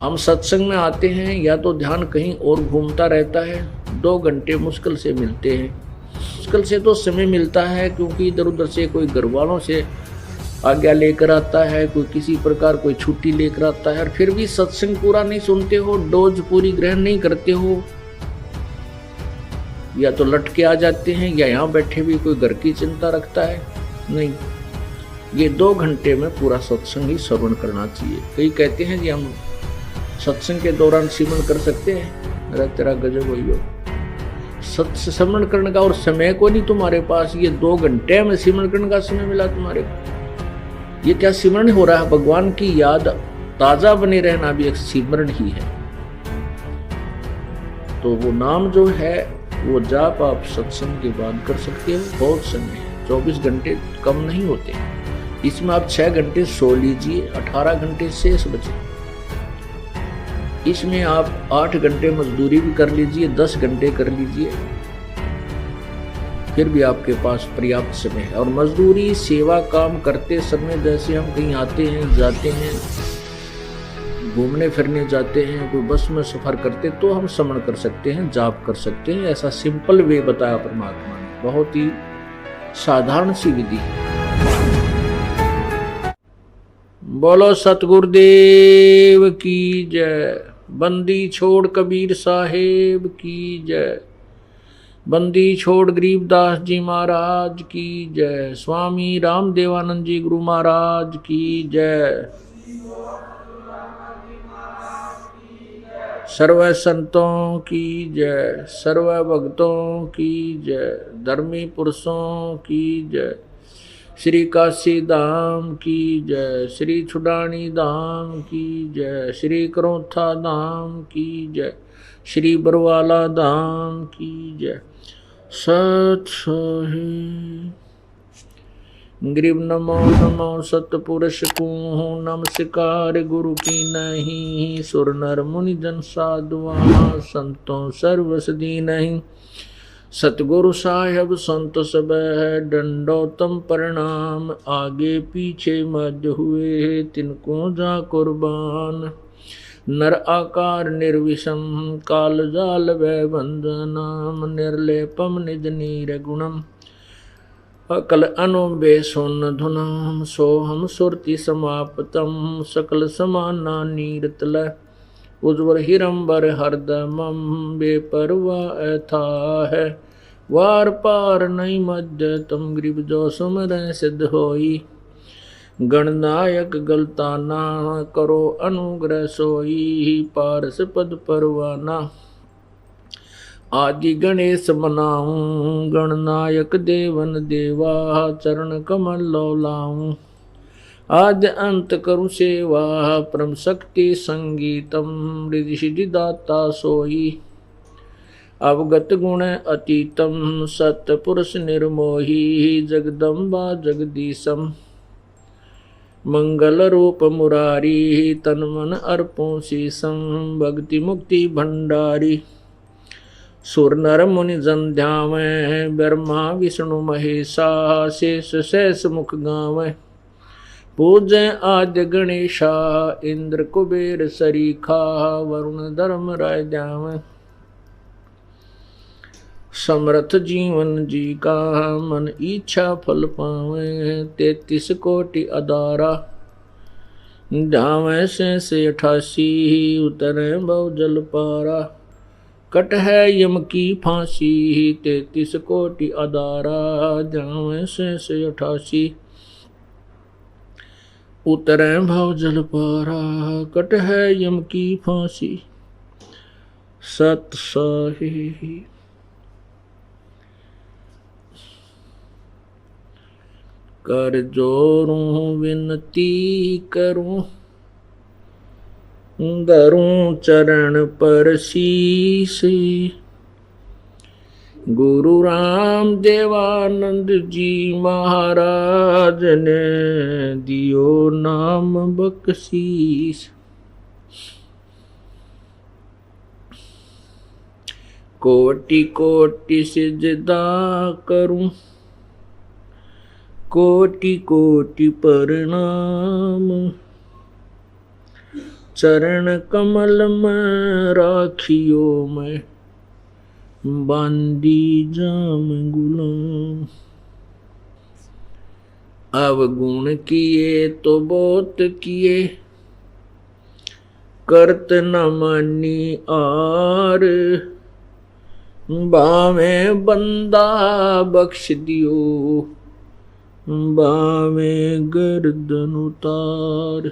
हम सत्संग में आते हैं या तो ध्यान कहीं और घूमता रहता है। 2 घंटे मुश्किल से मिलते हैं। मुश्किल से तो समय मिलता है क्योंकि इधर उधर से कोई घर वालों से आज्ञा लेकर आता है, कोई किसी प्रकार कोई छुट्टी लेकर आता है, और फिर भी सत्संग पूरा नहीं सुनते हो, डोज पूरी ग्रहण नहीं करते हो, या तो लटके आ जाते हैं या यहाँ बैठे भी कोई घर की चिंता रखता है। नहीं, ये 2 घंटे में पूरा सत्संग ही श्रवण करना चाहिए। कई कहते हैं जी हम सत्संग के दौरान सिमरन कर सकते हैं। अरे तेरा गजब हुई हो, सत्संग सिमरन करने का और समय को नहीं तुम्हारे पास। ये 2 घंटे में सिमरन करने का समय मिला तुम्हारे को। ये क्या सिमरन हो रहा है? भगवान की याद ताजा बने रहना भी एक सिमरन ही है। तो वो नाम जो है वो जाप आप सत्संग के बाद कर सकते हो। बहुत समय, 24 घंटे कम नहीं होते। इसमें आप 6 घंटे सो लीजिए, 18 घंटे शेष बचे। इसमें आप 8 घंटे मजदूरी भी कर लीजिए, 10 घंटे कर लीजिए, फिर भी आपके पास पर्याप्त समय है। और मजदूरी सेवा काम करते समय जैसे हम कहीं आते हैं जाते हैं, घूमने फिरने जाते हैं, कोई बस में सफर करते, तो हम स्मरण कर सकते हैं, जाप कर सकते हैं। ऐसा सिंपल वे बताया परमात्मा ने, बहुत ही साधारण सी विधि है। बोलो सतगुरुदेव की जय। बंदी छोड़ कबीर साहेब की जय। बंदी छोड़ गरीबदास जी महाराज की जय। स्वामी रामदेवानंद जी गुरु महाराज की जय। सर्व संतों की जय, सर्व भक्तों की जय, धर्मी पुरुषों की जय। श्री काशी धाम की जय, श्री छुडानी धाम की जय, श्री करोथा धाम की जय, श्री बरवाला धाम की जय। सत सोही ग्रीव नमो नमो सतपुरुष को नमस्कार गुरु की नहीं। सुर नर मुनि जन साधुआ संतों सर्वसदी नहीं। सतगुरु साहेब संत सब है दंडोतम प्रणाम। आगे पीछे मध्य हुए तिनको जा कुर्बान। नर आकार निर्विषम काल जाल वै बंधनाम। निर्लेपम निज नीर गुणम अकल अनुबे सोन धुनाम। सोहम सुरति समाप्तम सकल समाना नीरतल। उज्ज्वल हिरंबर हरदमम बेपरवा ऐथा है। वार पार नहीं मध्य तुम ग्रीब जो सुमर सिद्ध होई। गणनायक गलता ना करो अनुग्रह सोई। पारस पद परवाना आदि गणेश मनाऊं। गणनायक देवन देवा चरण कमल लौलाऊं। आद्य अंत करु सेवा परम शक्ति संगीतम। रिधि सिद्धि दाता सोई। अवगत गुण अतीतम सतपुरुष निर्मोही। जगदम्बा जगदीशम मंगल रूप मुरारी। तन मन अर्पों शीसम भक्ति मुक्ति भंडारी। सुर नर मुनि जन ध्यावै ब्रह्मा विष्णु महेशा। शेष शेष मुख गावै पूजय आद्य गणेशा। इंद्र कुबेर सरीखा वरुण धर्म राय ध्यावै। समर्थ जीवन जी का मन इच्छा फल पावे। 33 कोटि अदारा ध्यावै से 88 उतरे बहु जल पारा। कट है यम की फांसी 33 कोटि अदारा। ध्यावै से 88 उतरे भव जल पारा। कट है यम की फांसी। सत सही कर जोरूं विनती करूं। धरूं चरण पर शीस। गुरु राम देवानंद जी महाराज ने दियो नाम बख्शीस। कोटि कोटि सिजदा करूं। कोटि कोटि प्रणाम। चरण कमल में राखियो मैं बांदी जाम गुलाम। अवगुण किए तो बहुत किए करत न मानी आर। बावे बंदा बख्श दियो बावे गर्दन उतार।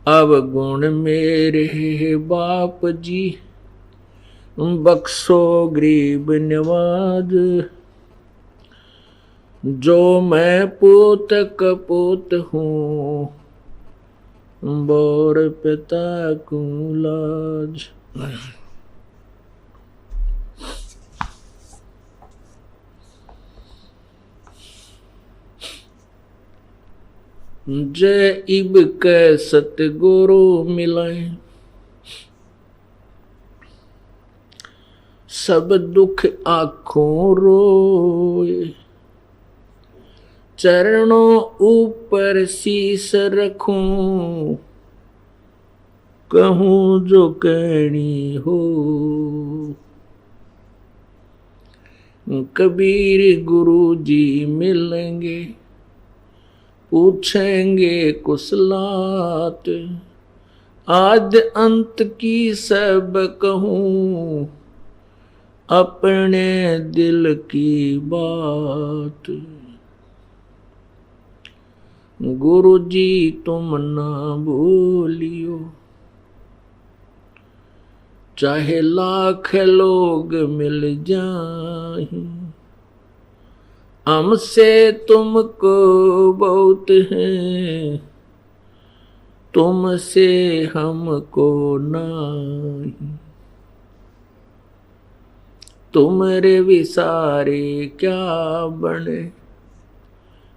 अवगुण मेरे बाप जी बख्शो गरीब नवाज। जो मैं पूत कपूत हूँ बोर पिता को लाज। जय इब के सतगुरु मिलाए सब दुख आँखों रोए। चरणों ऊपर शीस रखूं कहूँ जो कहनी हो। कबीर गुरु जी मिलेंगे पूछेंगे कुशलात। आद अंत की सब कहूँ अपने दिल की बात। गुरु जी तुम ना भूलियो चाहे लाख लोग मिल जाएं। हमसे तुमको बहुत है तुमसे हमको नहीं। तुम्हारे विसारे क्या बने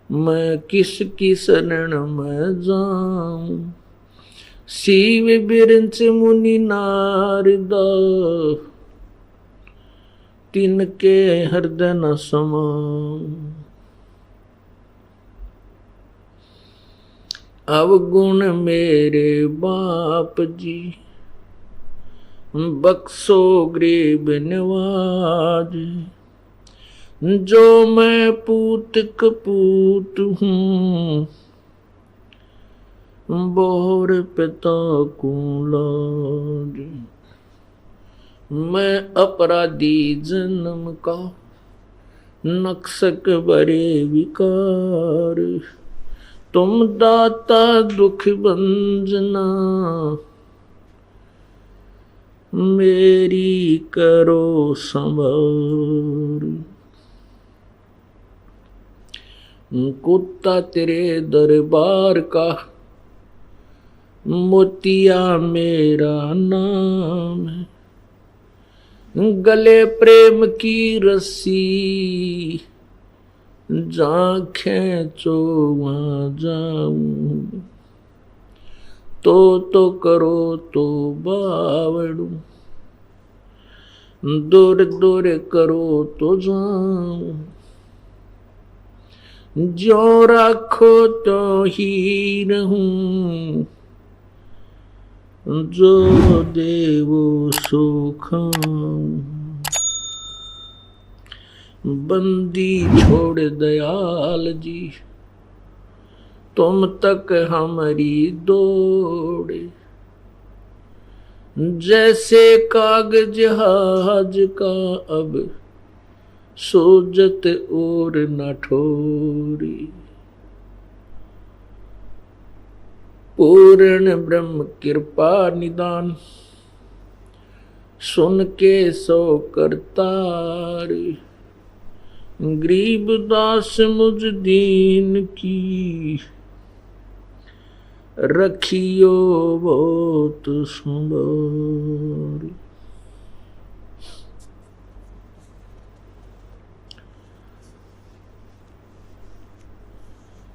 मैं किसकी शरण में जाऊं। शिव बिरंच मुनि नारद तिनके हृदय न समाऊं। अवगुण मेरे बाप जी बख्शो गरीब नवाज। जो मैं पूत कपूत हूँ बोर पिता को लाज। मैं अपराधी जन्म का नक्सक बरे विकार। तुम दाता दुख भंजना मेरी करो संभार। कुत्ता तेरे दरबार का मोतिया मेरा नाम है। गले प्रेम की रस्सी जहाँ खींचो वहाँ जाऊं। तो करो तो बावड़ू दूर दूर करो तो जाऊं। जो रखो तो ही रहूं जो देवो सो खाऊं। बंदी छोड़ दयाल जी तुम तक हमारी दौड़े। जैसे कागज जहाज का अब सोजत और न ठोरी। पूर्ण ब्रह्म कृपा निदान सुन के सो करतार। गरीब दास मुझ दीन की रखियो बहुत संभार।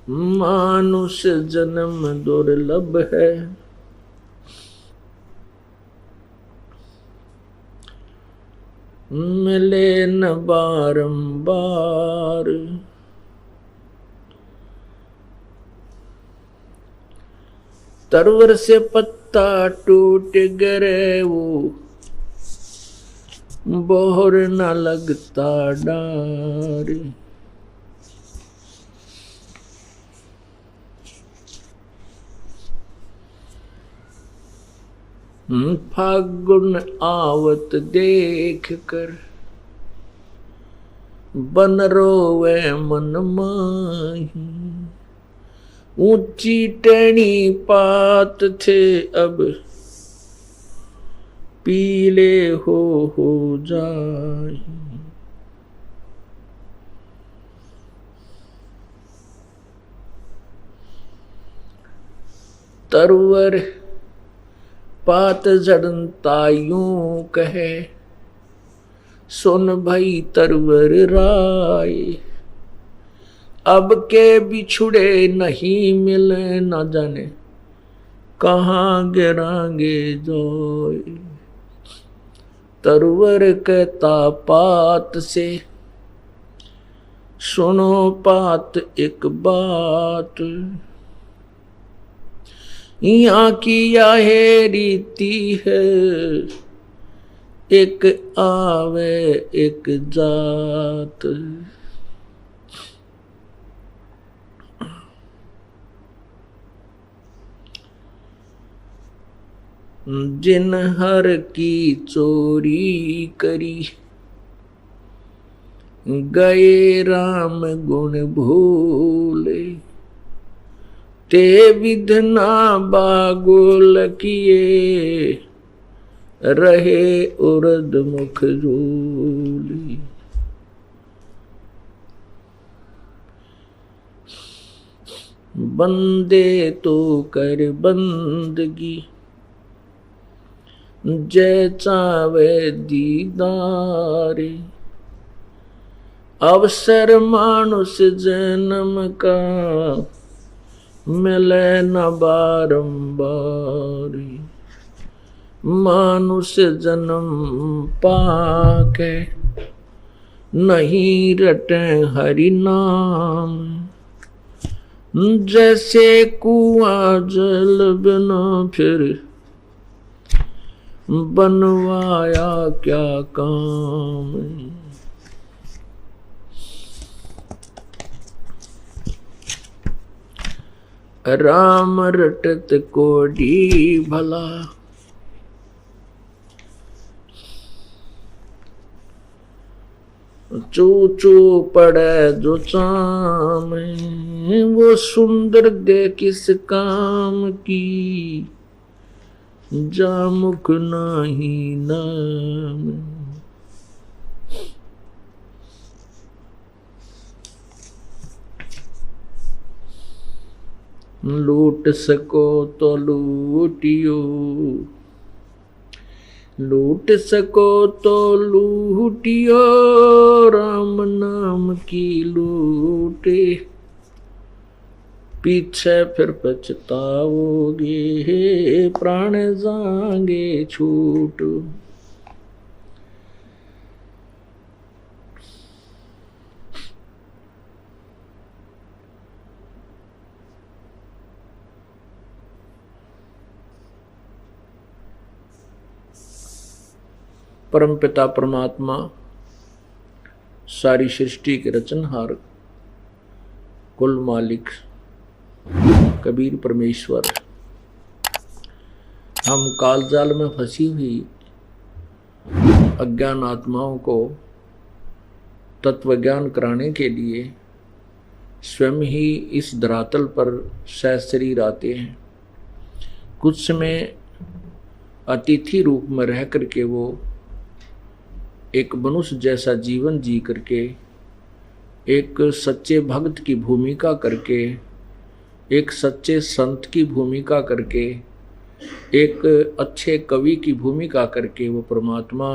मानुष जन्म दुर्लभ है मिले न बारंबार। तरवर से पत्ता टूट गरे वो बोहर न लगता डार। फागुन आवत देख कर बन रोवे मन माही। ऊंची टहनी पात थे अब पीले हो जाए। तरवर पात झड़ता यूं कहे सुन भाई तरवर राय। अब के बिछुड़े नहीं मिले न जाने कहाँ गिरांगे जोए। तरवर कहता पात से सुनो पात एक बात। यहाँ की यह रीति है एक आवे एक जात। जिन हर की चोरी करी गए राम गुण भूले। ते विधना बागुल किए रहे उर्द मुख झूली। बंदे तो कर बंदगी जय चावे दीदारे। अवसर मानुष जन्म का मिले न बारंबार। मानुष जन्म पाके नहीं रटे हरि नाम। जैसे कुआं जल बिना फिर बनवाया क्या काम। राम रटत कोडी भला चू चू पड़े जो चाम। वो सुंदर दे किस काम की जा मुख नाही नाम। लूट सको तो लूटियो लूट सको तो लूटियो राम नाम की लूटे। पीछे फिर पछताओगे प्राण जाएंगे छूट। परमपिता परमात्मा सारी सृष्टि के रचनहार कुल मालिक कबीर परमेश्वर हम कालजाल में फंसी हुई अज्ञान आत्माओं को तत्वज्ञान कराने के लिए स्वयं ही इस धरातल पर सहशरीर आते हैं। कुछ समय अतिथि रूप में रह करके वो एक मनुष्य जैसा जीवन जी करके एक सच्चे भक्त की भूमिका करके एक सच्चे संत की भूमिका करके एक अच्छे कवि की भूमिका करके वो परमात्मा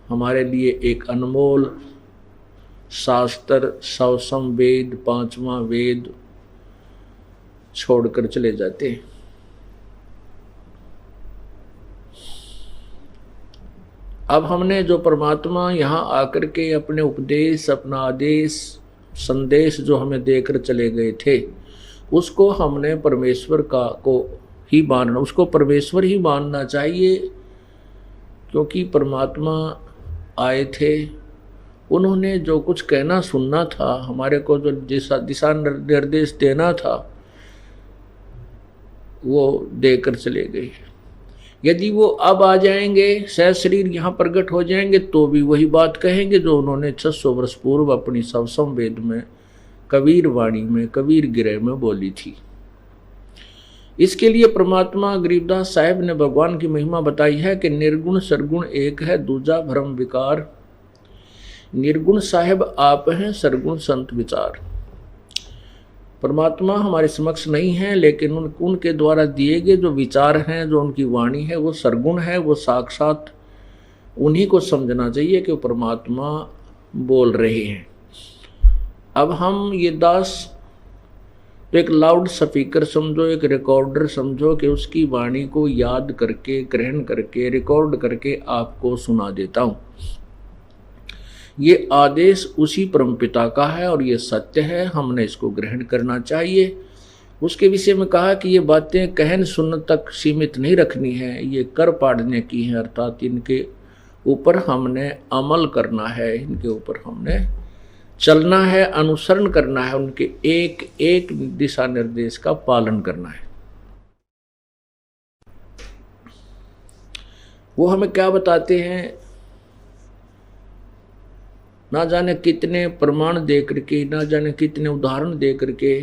हमारे लिए एक अनमोल शास्त्र सवसम वेद पांचवा वेद छोड़कर चले जाते हैं। अब हमने जो परमात्मा यहाँ आकर के अपने उपदेश अपना आदेश संदेश जो हमें देकर चले गए थे उसको हमने परमेश्वर को ही मानना, उसको परमेश्वर ही मानना चाहिए, क्योंकि परमात्मा आए थे, उन्होंने जो कुछ कहना सुनना था, हमारे को जो दिशा निर्देश देना था वो देकर चले गए। यदि वो अब आ जाएंगे, सह शरीर यहाँ प्रकट हो जाएंगे, तो भी वही बात कहेंगे जो उन्होंने 600 वर्ष पूर्व अपनी सवसम वेद में, कबीर वाणी में, कबीर गिरह में बोली थी। इसके लिए परमात्मा गरीबदास साहब ने भगवान की महिमा बताई है कि निर्गुण सरगुण एक है, दूजा भ्रम विकार। निर्गुण साहब आप हैं, सरगुण संत विचार। परमात्मा हमारे समक्ष नहीं है, लेकिन उनके द्वारा दिए गए जो विचार हैं, जो उनकी वाणी है, वो सरगुण है, वो साक्षात उन्हीं को समझना चाहिए कि वो परमात्मा बोल रहे हैं। अब हम ये दास तो एक लाउड स्पीकर समझो, एक रिकॉर्डर समझो कि उसकी वाणी को याद करके, ग्रहण करके, रिकॉर्ड करके आपको सुना देता हूँ। ये आदेश उसी परमपिता का है और ये सत्य है, हमने इसको ग्रहण करना चाहिए। उसके विषय में कहा कि ये बातें कहन सुनने तक सीमित नहीं रखनी है, ये कर पाड़ने की है, अर्थात इनके ऊपर हमने अमल करना है, इनके ऊपर हमने चलना है, अनुसरण करना है, उनके एक एक दिशा निर्देश का पालन करना है। वो हमें क्या बताते हैं, ना जाने कितने प्रमाण दे करके, ना जाने कितने उदाहरण दे करके,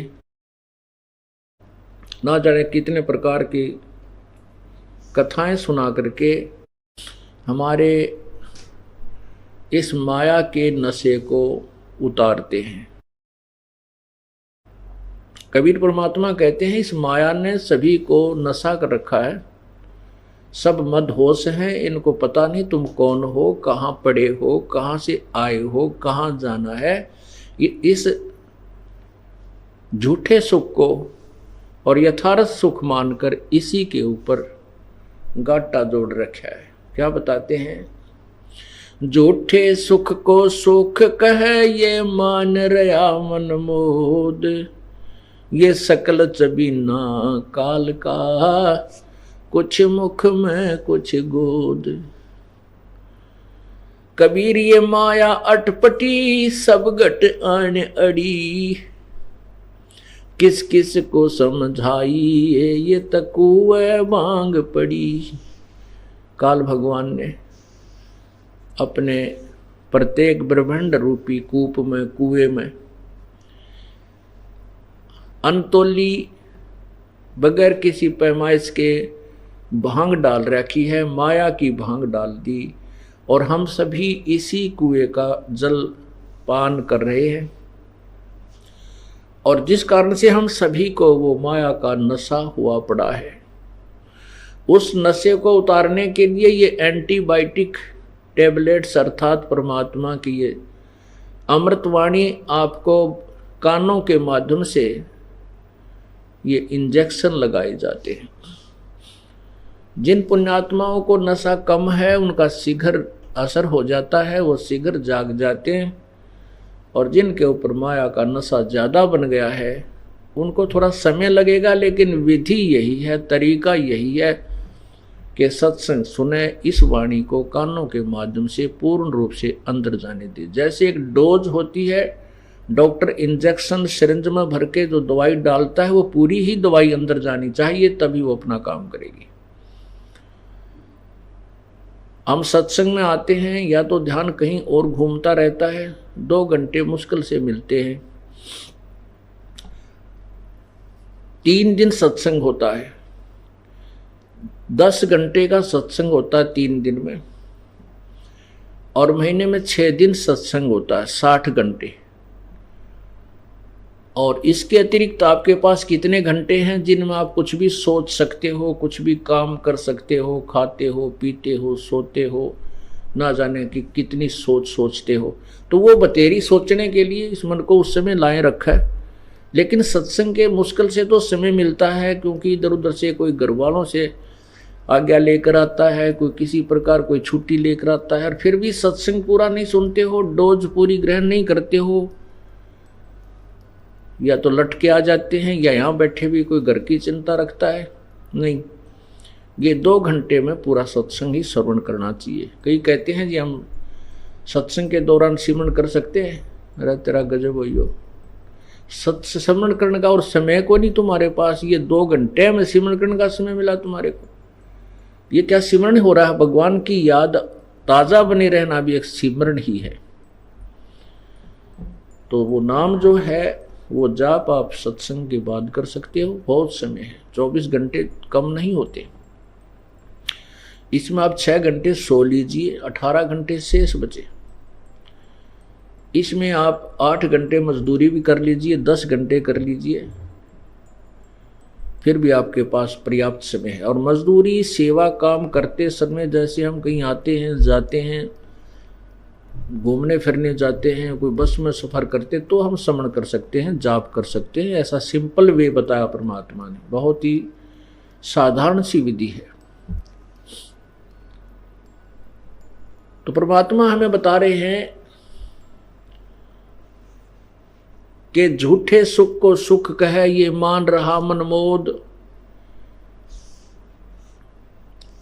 ना जाने कितने प्रकार की कथाएं सुना करके हमारे इस माया के नशे को उतारते हैं। कबीर परमात्मा कहते हैं, इस माया ने सभी को नशा कर रखा है, सब मदहोश हैं, इनको पता नहीं तुम कौन हो, कहाँ पड़े हो, कहाँ से आए हो, कहाँ जाना है। ये इस झूठे सुख को और यथार्थ सुख मानकर इसी के ऊपर गाटा जोड़ रखा है। क्या बताते हैं, झूठे सुख को सुख कहे ये मान रहा मन मोद, ये सकल चबीना काल का, कुछ मुख में कुछ गोद। कबीर ये माया अटपटी, सब घट आने अड़ी, किस किस को समझाइए ये तकुए मांग पड़ी। काल भगवान ने अपने प्रत्येक ब्रह्मांड रूपी कूप में, कुएं में अनतोली बगैर किसी पैमाइश के भांग डाल रखी है, माया की भांग डाल दी, और हम सभी इसी कुएं का जल पान कर रहे हैं, और जिस कारण से हम सभी को वो माया का नशा हुआ पड़ा है। उस नशे को उतारने के लिए ये एंटीबायोटिक टेबलेट्स अर्थात परमात्मा की ये अमृतवाणी आपको कानों के माध्यम से ये इंजेक्शन लगाए जाते हैं। जिन पुण्यात्माओं को नशा कम है उनका शीघ्र असर हो जाता है, वो शीघ्र जाग जाते हैं, और जिनके ऊपर माया का नशा ज़्यादा बन गया है उनको थोड़ा समय लगेगा, लेकिन विधि यही है, तरीका यही है कि सत्संग सुने, इस वाणी को कानों के माध्यम से पूर्ण रूप से अंदर जाने दे। जैसे एक डोज होती है, डॉक्टर इंजेक्शन सिरिंज में भर के जो दवाई डालता है वो पूरी ही दवाई अंदर जानी चाहिए, तभी वो अपना काम करेगी। हम सत्संग में आते हैं या तो ध्यान कहीं और घूमता रहता है, 2 घंटे मुश्किल से मिलते हैं, 3 दिन सत्संग होता है, 10 घंटे का सत्संग होता है 3 दिन में, और महीने में 6 दिन सत्संग होता है 60 घंटे। और इसके अतिरिक्त आपके पास कितने घंटे हैं जिनमें आप कुछ भी सोच सकते हो, कुछ भी काम कर सकते हो, खाते हो, पीते हो, सोते हो, ना जाने कि कितनी सोच सोचते हो। तो वो बतेरी सोचने के लिए इस मन को उस समय लाए रखा है। लेकिन सत्संग के मुश्किल से तो समय मिलता है, क्योंकि इधर उधर से कोई घर वालों से आज्ञा लेकर आता है, कोई किसी प्रकार कोई छुट्टी लेकर आता है, और फिर भी सत्संग पूरा नहीं सुनते हो, डोज पूरी ग्रहण नहीं करते हो, या तो लटके आ जाते हैं या यहाँ बैठे भी कोई घर की चिंता रखता है। नहीं, ये 2 घंटे में पूरा सत्संग ही श्रवण करना चाहिए। कई कहते हैं जी हम सत्संग के दौरान सिमरन कर सकते हैं। अरे तेरा गजब हो, सत्संग करने का और समय को नहीं तुम्हारे पास, ये 2 घंटे में सिमरन करने का समय मिला तुम्हारे को। ये क्या सिमरन हो रहा है? भगवान की याद ताजा बने रहना भी एक सिमरन ही है। तो वो नाम जो है वो जाप आप सत्संग के बाद कर सकते हो। बहुत समय है, 24 घंटे कम नहीं होते। इसमें आप 6 घंटे सो लीजिए, 18 घंटे शेष बचे। इसमें आप 8 घंटे मजदूरी भी कर लीजिए, 10 घंटे कर लीजिए, फिर भी आपके पास पर्याप्त समय है। और मजदूरी सेवा काम करते समय जैसे हम कहीं आते हैं जाते हैं, घूमने फिरने जाते हैं, कोई बस में सफर करते, तो हम श्रवण कर सकते हैं, जाप कर सकते हैं। ऐसा सिंपल वे बताया परमात्मा ने, बहुत ही साधारण सी विधि है। तो परमात्मा हमें बता रहे हैं कि झूठे सुख को सुख कहे ये मान रहा मनमोद,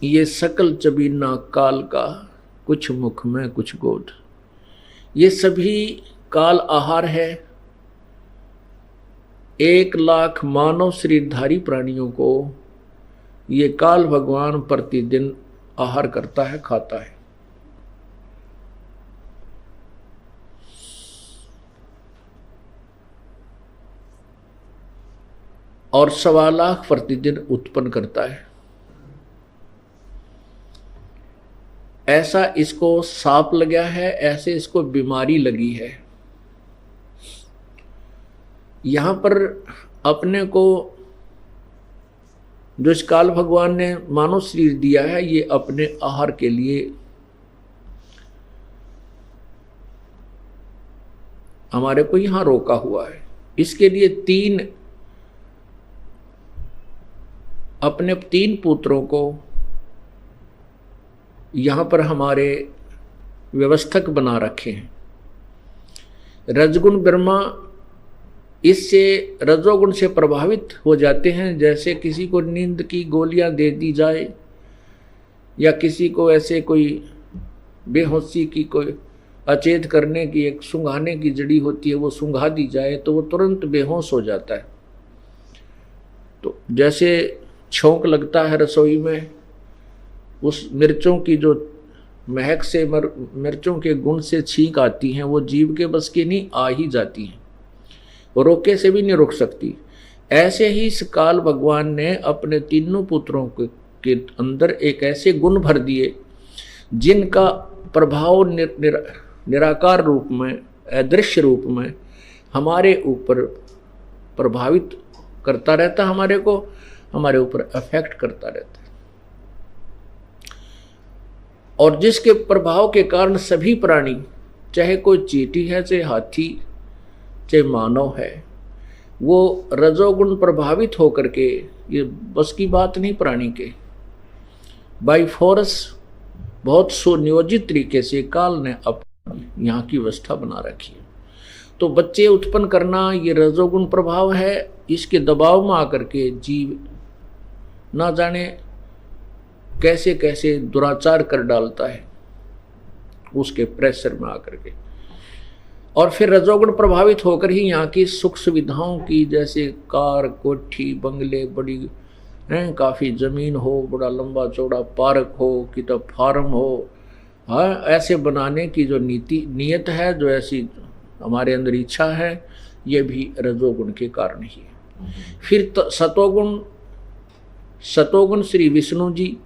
ये सकल चबीना काल का, कुछ मुख में कुछ गोद। ये सभी काल आहार है। 1 लाख मानव शरीरधारी प्राणियों को ये काल भगवान प्रतिदिन आहार करता है, खाता है। और 1.25 लाख प्रतिदिन उत्पन्न करता है। ऐसा इसको सांप लगा है, ऐसे इसको बीमारी लगी है। यहां पर अपने को जो इस काल भगवान ने मानव शरीर दिया है, ये अपने आहार के लिए हमारे को यहां रोका हुआ है। इसके लिए 3 पुत्रों को यहां पर हमारे व्यवस्थक बना रखे हैं। रजगुण ब्रह्मा इससे रजोगुण से प्रभावित हो जाते हैं। जैसे किसी को नींद की गोलियां दे दी जाए या किसी को ऐसे कोई बेहोशी की कोई अचेत करने की एक सूंघाने की जड़ी होती है, वो सूंघा दी जाए तो वो तुरंत बेहोश हो जाता है। तो जैसे छौंक लगता है रसोई में, उस मिर्चों की जो महक से मिर्चों के गुण से छींक आती हैं, वो जीव के बस की नहीं, आ ही जाती हैं, वो रोके से भी नहीं रुक सकती। ऐसे ही इस काल भगवान ने अपने 3 पुत्रों के अंदर एक ऐसे गुण भर दिए जिनका प्रभाव निराकार रूप में, अदृश्य रूप में हमारे ऊपर प्रभावित करता रहता, हमारे ऊपर अफेक्ट करता रहता है। और जिसके प्रभाव के कारण सभी प्राणी, चाहे कोई चींटी है, चाहे हाथी, चाहे मानव है, वो रजोगुण प्रभावित होकर के, ये बस की बात नहीं प्राणी के, बाई फोर्स बहुत सुनियोजित तरीके से काल ने अपनी यहाँ की व्यवस्था बना रखी है। तो बच्चे उत्पन्न करना ये रजोगुण प्रभाव है। इसके दबाव में आकर के जीव ना जाने कैसे कैसे दुराचार कर डालता है, उसके प्रेशर में आकर के। और फिर रजोगुण प्रभावित होकर ही यहाँ की सुख सुविधाओं की, जैसे कार, कोठी, बंगले, बड़ी काफ़ी ज़मीन हो, बड़ा लंबा चौड़ा पार्क हो, किताब फार्म हो, हाँ, ऐसे बनाने की जो नियत है, जो ऐसी हमारे अंदर इच्छा है, ये भी रजोगुण के कारण ही है। फिर सतोगुण श्री विष्णु जी,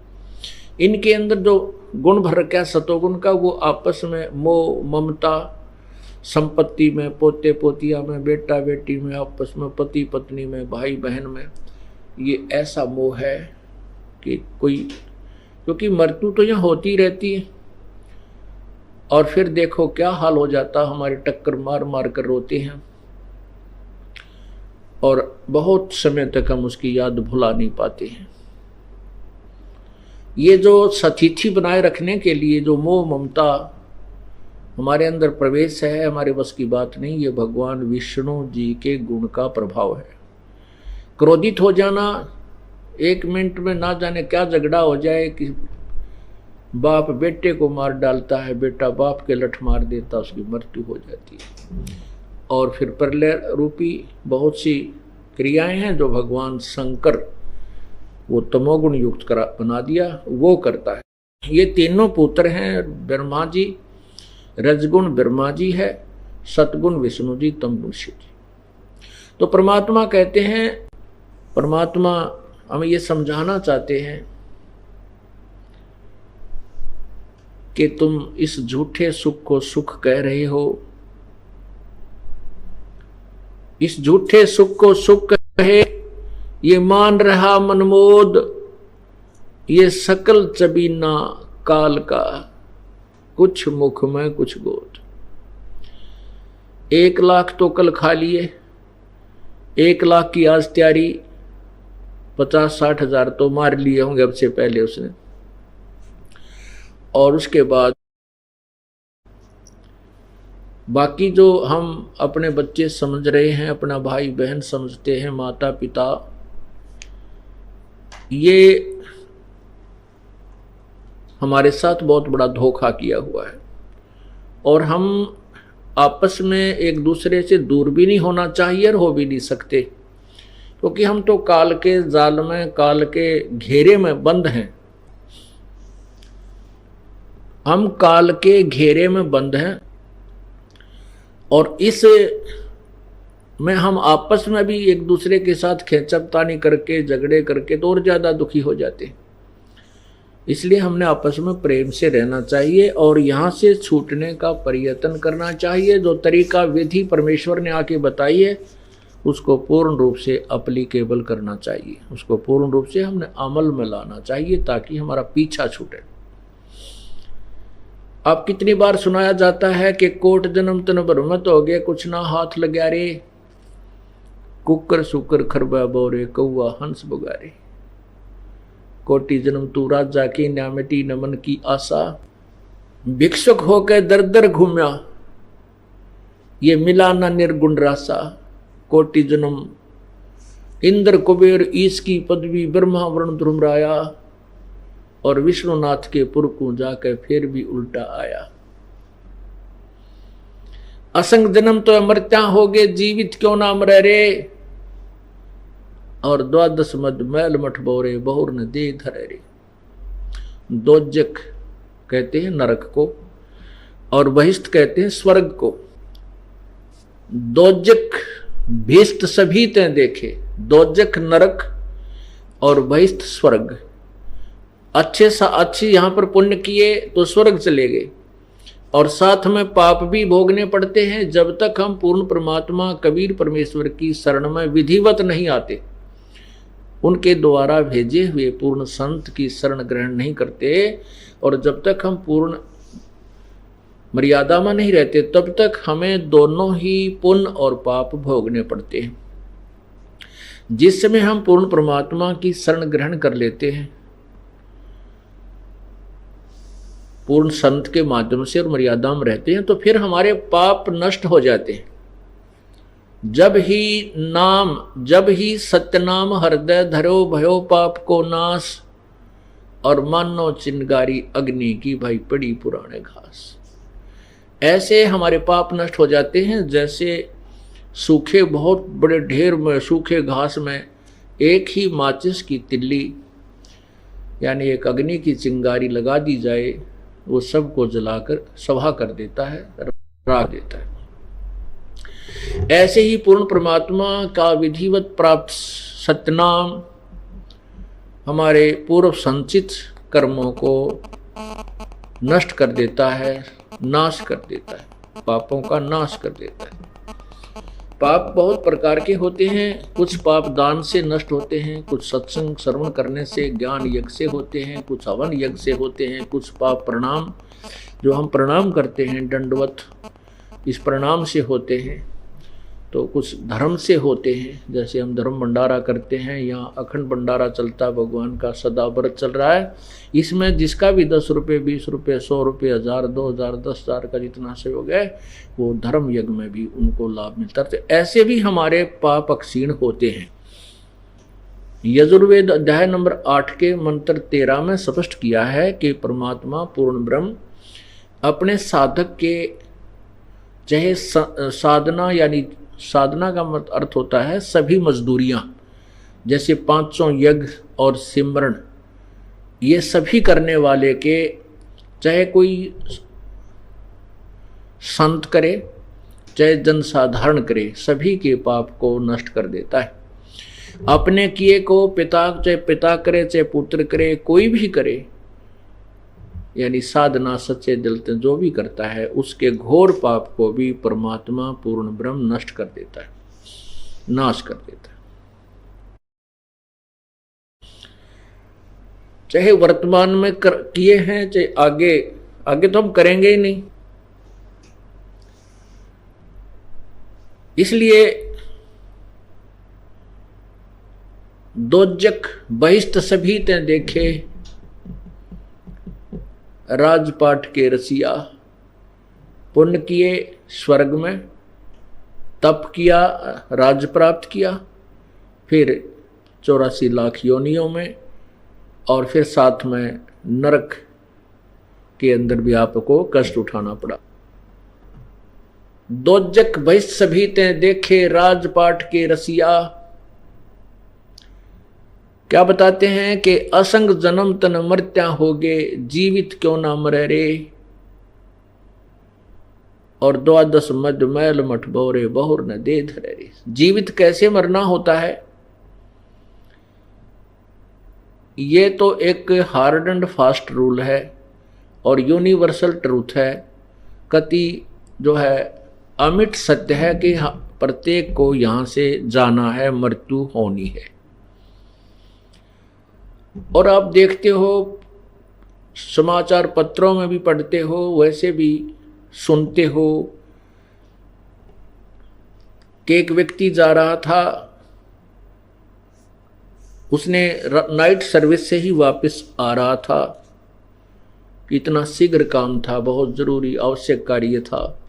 इनके अंदर जो गुण भर रखा है सतोगुण का, वो आपस में मोह ममता, संपत्ति में, पोते पोतिया में, बेटा बेटी में, आपस में, पति पत्नी में, भाई बहन में, ये ऐसा मोह है कि कोई, क्योंकि मृत्यु तो यहाँ होती रहती है। और फिर देखो क्या हाल हो जाता, हमारे टक्कर मार मार कर रोते हैं और बहुत समय तक हम उसकी याद भुला नहीं पाते हैं। ये जो सतिथि बनाए रखने के लिए जो मोह ममता हमारे अंदर प्रवेश है, हमारे बस की बात नहीं, ये भगवान विष्णु जी के गुण का प्रभाव है। क्रोधित हो जाना, 1 मिनट में ना जाने क्या झगड़ा हो जाए कि बाप बेटे को मार डालता है, बेटा बाप के लठ मार देता, उसकी मृत्यु हो जाती है। और फिर प्रलय रूपी बहुत सी क्रियाएं हैं जो भगवान शंकर वो तमोगुण युक्त करा बना दिया, वो करता है। ये तीनों पुत्र हैं ब्रह्मा जी, रजगुण ब्रह्मा जी है, सतगुण विष्णु जी, तमगुण शिव जी। तो परमात्मा कहते हैं, परमात्मा हमें ये समझाना चाहते हैं कि तुम इस झूठे सुख को सुख कह रहे हो, इस झूठे सुख को सुख कहे, ये मान रहा मनमोद, ये सकल चबीना काल का, कुछ मुख में कुछ गोद। 1 लाख तो कल खा लिए, 1 लाख की आज तैयारी, 50-60 हजार तो मार लिए होंगे अब से पहले उसने। और उसके बाद बाकी जो हम अपने बच्चे समझ रहे हैं, अपना भाई बहन समझते हैं, माता पिता, ये हमारे साथ बहुत बड़ा धोखा किया हुआ है। और हम आपस में एक दूसरे से दूर भी नहीं होना चाहिए और हो भी नहीं सकते, क्योंकि हम तो काल के जाल में, काल के घेरे में बंद हैं। हम काल के घेरे में बंद हैं और इस में हम आपस में भी एक दूसरे के साथ खेचपतानी करके, झगड़े करके तो और ज़्यादा दुखी हो जाते हैं। इसलिए हमने आपस में प्रेम से रहना चाहिए और यहाँ से छूटने का प्रयत्न करना चाहिए। जो तरीका विधि परमेश्वर ने आके बताई है उसको पूर्ण रूप से अप्लीकेबल करना चाहिए, उसको पूर्ण रूप से हमने अमल में लाना चाहिए ताकि हमारा पीछा छूटे। अब कितनी बार सुनाया जाता है कि कोट जन्म तन भ्रमत हो गए, कुछ ना हाथ लग्या रे, कुकर सुकर खरबा बोरे, कौआ हंस बगारे। कोटि जन्म तू राजा की, न्या मिटी न मन की आशा, भिक्षुक होकर दर दर घूम्या, ये मिला ना निर्गुण रासा। कोटि जन्म इंद्र कुबेर ईश की पदवी, ब्रह्मा वरुण ध्रुमराया, और विष्णुनाथ के पुर को जाकर फिर भी उल्टा आया। असंग जन्म तो मरत्या हो गए, जीवित क्यों ना मरे रे, और 12 मद मैल मठ बोरे, बहुर न दे धरे रे। दोजक कहते हैं नरक को और बहिष्ठ कहते हैं स्वर्ग को। दोजक भीष्ट सभी ते देखे, दोजक नरक और बहिष्ठ स्वर्ग। अच्छे सा अच्छी यहां पर पुण्य किए तो स्वर्ग चले गए और साथ में पाप भी भोगने पड़ते हैं जब तक हम पूर्ण परमात्मा कबीर परमेश्वर की शरण में विधिवत नहीं आते, उनके द्वारा भेजे हुए पूर्ण संत की शरण ग्रहण नहीं करते। और जब तक हम पूर्ण मर्यादा में नहीं रहते तब तक हमें दोनों ही पुण्य और पाप भोगने पड़ते हैं। जिस समय हम पूर्ण परमात्मा की शरण ग्रहण कर लेते हैं पूर्ण संत के माध्यम से और मर्यादा में रहते हैं, तो फिर हमारे पाप नष्ट हो जाते हैं। जब ही सत्यनाम हृदय धरो, भयो पाप को नाश, और मानो चिंगारी अग्नि की भाई पड़ी पुराने घास। ऐसे हमारे पाप नष्ट हो जाते हैं जैसे सूखे बहुत बड़े ढेर में सूखे घास में एक ही माचिस की तिल्ली यानी एक अग्नि की चिंगारी लगा दी जाए, वो सबको जलाकर सभा कर देता है, राख देता है। ऐसे ही पूर्ण परमात्मा का विधिवत प्राप्त सतनाम हमारे पूर्व संचित कर्मों को नष्ट कर देता है, नाश कर देता है, पापों का नाश कर देता है। पाप बहुत प्रकार के होते हैं, कुछ पाप दान से नष्ट होते हैं, कुछ सत्संग श्रवण करने से, ज्ञान यज्ञ से होते हैं, कुछ हवन यज्ञ से होते हैं, कुछ पाप प्रणाम जो हम प्रणाम करते हैं दंडवत, इस प्रणाम से होते हैं। तो कुछ धर्म से होते हैं, जैसे हम धर्म भंडारा करते हैं, यहाँ अखंड भंडारा चलता है, भगवान का सदा व्रत चल रहा है। इसमें जिसका भी 10 रुपये, 20 रुपये, 100 रुपये, 1000, 2000, 10,000 का जितना सहयोग है वो धर्म यज्ञ में भी उनको लाभ मिलता है। तो ऐसे भी हमारे पाप क्षीण होते हैं। यजुर्वेद अध्याय नंबर 8 के मंत्र 13 में स्पष्ट किया है कि परमात्मा पूर्ण ब्रह्म अपने साधक के चाहे साधना, यानी साधना का अर्थ होता है सभी मजदूरियां, जैसे 500 यज्ञ और सिमरण, ये सभी करने वाले के, चाहे कोई संत करे चाहे जनसाधारण करे, सभी के पाप को नष्ट कर देता है। अपने किए को पिता, चाहे पिता करे चाहे पुत्र करे, कोई भी करे, यानी साधना सच्चे दिल से जो भी करता है उसके घोर पाप को भी परमात्मा पूर्ण ब्रह्म नष्ट कर देता है, नाश कर देता है। चाहे वर्तमान में किए हैं चाहे आगे, आगे तो हम करेंगे ही नहीं। इसलिए दोजक बहिष्ठ सभी ते देखे, राजपाट के रसिया, पुण्य किए स्वर्ग में, तप किया राज प्राप्त किया, फिर 84 लाख योनियों में, और फिर साथ में नरक के अंदर भी आपको कष्ट उठाना पड़ा। दोजक बहिष्ठ सभी ते देखे, राजपाट के रसिया, क्या बताते हैं कि असंग जन्म तन मृत्या होगे, जीवित क्यों ना मरे रे, और 12 मद मैल मठ बोरे, बहुर न दे धरे रे। जीवित कैसे मरना होता है, ये तो एक हार्ड एंड फास्ट रूल है और यूनिवर्सल ट्रूथ है, कति जो है अमिट सत्य है कि प्रत्येक को यहां से जाना है, मृत्यु होनी है। और आप देखते हो, समाचार पत्रों में भी पढ़ते हो, वैसे भी सुनते हो कि एक व्यक्ति जा रहा था, उसने नाइट सर्विस से ही वापस आ रहा था, इतना शीघ्र काम था, बहुत जरूरी आवश्यक कार्य था,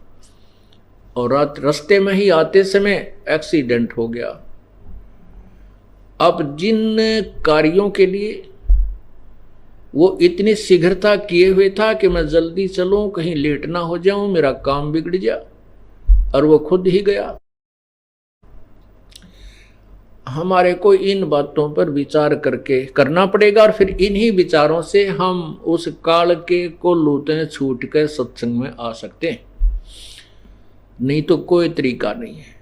और रास्ते में ही आते समय एक्सीडेंट हो गया। अब जिन कार्यों के लिए वो इतनी शीघ्रता किए हुए था कि मैं जल्दी चलूं, कहीं लेट ना हो जाऊं, मेरा काम बिगड़ जा, और वो खुद ही गया। हमारे को इन बातों पर विचार करके करना पड़ेगा, और फिर इन्हीं विचारों से हम उस काल के को लूटे छूट कर सत्संग में आ सकते हैं, नहीं तो कोई तरीका नहीं है।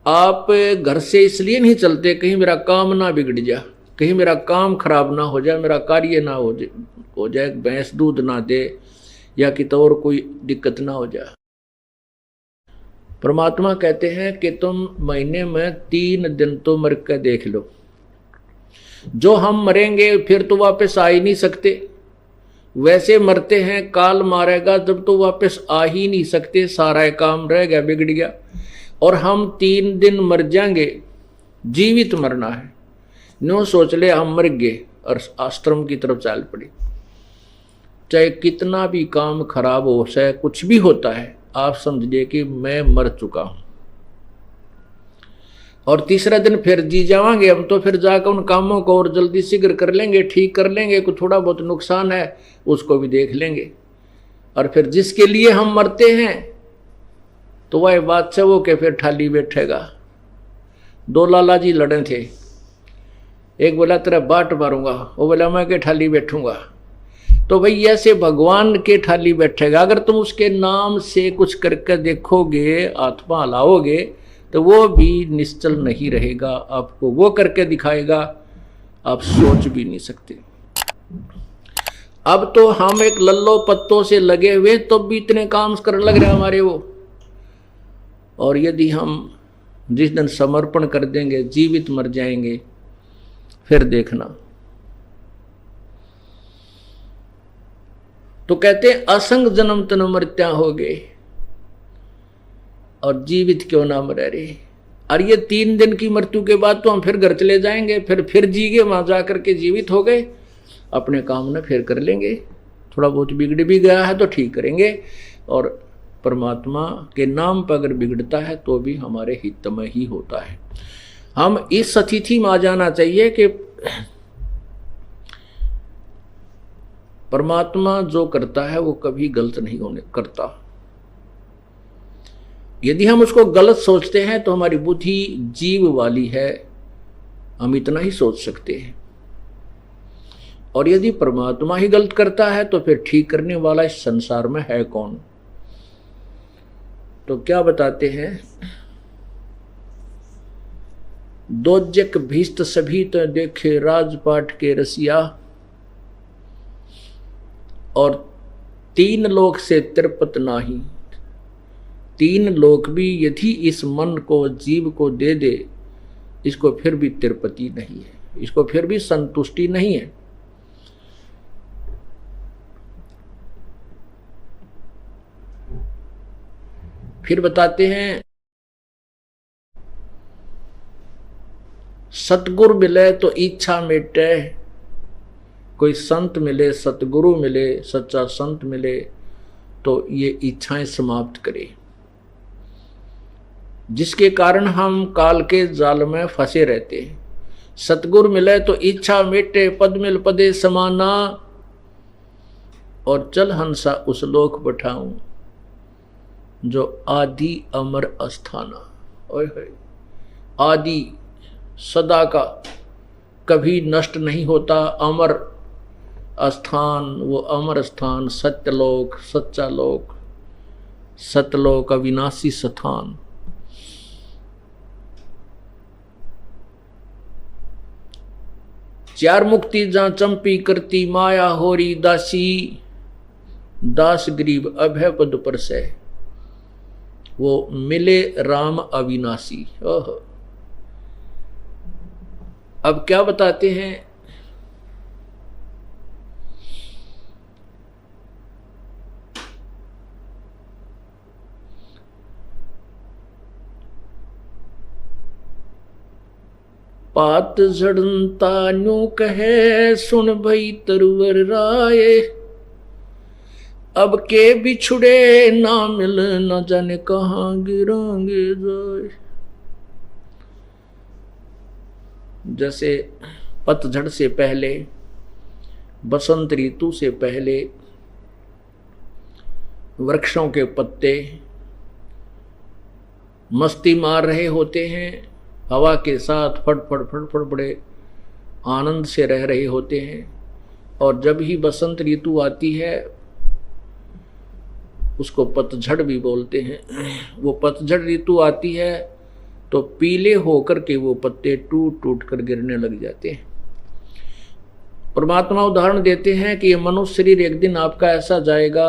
आप घर से इसलिए नहीं चलते कहीं मेरा काम ना बिगड़ जा, कहीं मेरा काम खराब ना हो जाए, मेरा कार्य ना हो जाए, भैंस दूध ना दे, या कि तो और कोई दिक्कत ना हो जाए। परमात्मा कहते हैं कि तुम महीने में 3 दिन तो मर के देख लो। जो हम मरेंगे फिर तो वापस आ ही नहीं सकते, वैसे मरते हैं काल मारेगा जब तो वापस आ ही नहीं सकते, सारा काम रह गया, बिगड़ गया। और हम 3 दिन मर जाएंगे, जीवित मरना है, नो सोच ले हम मर गए और आश्रम की तरफ चाल पड़ी। चाहे कितना भी काम खराब हो, चाहे कुछ भी होता है, आप समझिए कि मैं मर चुका हूं, और तीसरा दिन फिर जी जावांगे हम, तो फिर जाकर उन कामों को और जल्दी शीघ्र कर लेंगे, ठीक कर लेंगे, कुछ थोड़ा बहुत नुकसान है उसको भी देख लेंगे। और फिर जिसके लिए हम मरते हैं तो वह बादशाह वो के फिर ठाली बैठेगा। 2 लाला जी लड़े थे, एक बोला तेरा बाट मारूंगा, वो बोला मैं के ठाली बैठूंगा। तो भाई ऐसे भगवान के ठाली बैठेगा, अगर तुम उसके नाम से कुछ करके देखोगे, आत्मा लाओगे, तो वो भी निश्चल नहीं रहेगा, आपको वो करके दिखाएगा, आप सोच भी नहीं सकते। अब तो हम एक लल्लो पत्तों से लगे हुए तो भी इतने काम कर लग रहे हमारे वो, और यदि हम जिस दिन समर्पण कर देंगे, जीवित मर जाएंगे, फिर देखना। तो कहते असंग जन्म तन मृत्या हो गए, और जीवित क्यों ना मरे रे। और ये 3 दिन की मृत्यु के बाद तो हम फिर घर चले जाएंगे, फिर जीगे, वहां जाकर के जीवित हो गए, अपने काम न फिर कर लेंगे, थोड़ा बहुत बिगड़ भी गया है तो ठीक करेंगे। और परमात्मा के नाम पर अगर बिगड़ता है तो भी हमारे हित में ही होता है। हम इस स्थिति में आ जाना चाहिए कि परमात्मा जो करता है वो कभी गलत नहीं होने करता। यदि हम उसको गलत सोचते हैं तो हमारी बुद्धि जीव वाली है, हम इतना ही सोच सकते हैं। और यदि परमात्मा ही गलत करता है तो फिर ठीक करने वाला इस संसार में है कौन। तो क्या बताते हैं, दोजक भीस्त सभी तो देखे राजपाट के रसिया, और 3 लोक से तिरपत नाही। 3 लोक भी यदि इस मन को जीव को दे दे, इसको फिर भी तिरपति नहीं है, इसको फिर भी संतुष्टि नहीं है। फिर बताते हैं, सतगुरु मिले तो इच्छा मिटे। कोई संत मिले, सतगुरु मिले, सच्चा संत मिले तो ये इच्छाएं समाप्त करे, जिसके कारण हम काल के जाल में फंसे रहते हैं। सतगुरु मिले तो इच्छा मिटे, पद मिल पदे समाना, और चल हंसा उस लोक बैठाऊं जो आदि अमर अस्थाना। ओए होए, आदि सदा का, कभी नष्ट नहीं होता, अमर स्थान, वो अमर स्थान, सत्यलोक, सच्चा लोक, सतलोक, अविनाशी स्थान। चार मुक्ति जहां चंपी करती माया होरी दासी, दास गरीब अभय पद पर से, वो मिले राम अविनाशी। ओह, अब क्या बताते हैं, पात झड़ता न्यू कहे सुन भई तरवर राय, अब के बिछुड़े ना मिल न जाने कहां गिरांगे जाए। जैसे पतझड़ से पहले, बसंत ऋतु से पहले वृक्षों के पत्ते मस्ती मार रहे होते हैं, हवा के साथ फटफट फटफट बड़े आनंद से रह रहे होते हैं। और जब ही बसंत ऋतु आती है, उसको पतझड़ भी बोलते हैं, वो पतझड़ ऋतु आती है तो पीले होकर के वो पत्ते टूट टूट कर गिरने लग जाते हैं। परमात्मा उदाहरण देते हैं कि ये मनुष्य शरीर एक दिन आपका ऐसा जाएगा,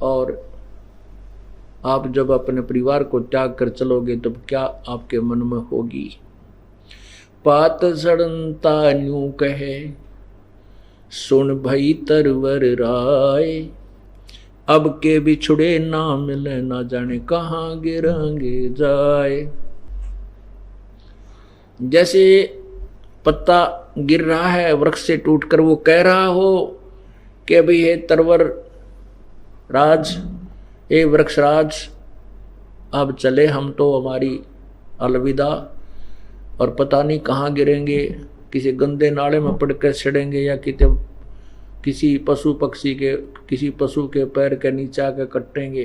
और आप जब अपने परिवार को त्याग कर चलोगे तब क्या आपके मन में होगी। पात झड़ता न्यू कहे सुन भई तरवर राय, अब के बिछुड़े ना मिले ना जाने कहां गिरांगे जाए। जैसे पत्ता गिर रहा है वृक्ष से टूटकर, वो कह रहा हो कि भाई हे तरवर राज, हे वृक्षराज, अब चले हम तो, हमारी अलविदा, और पता नहीं कहाँ गिरेंगे, किसी गंदे नाले में पड़कर सड़ेंगे या किसी पशु पक्षी के, किसी पशु के पैर के नीचे आकर कटेंगे।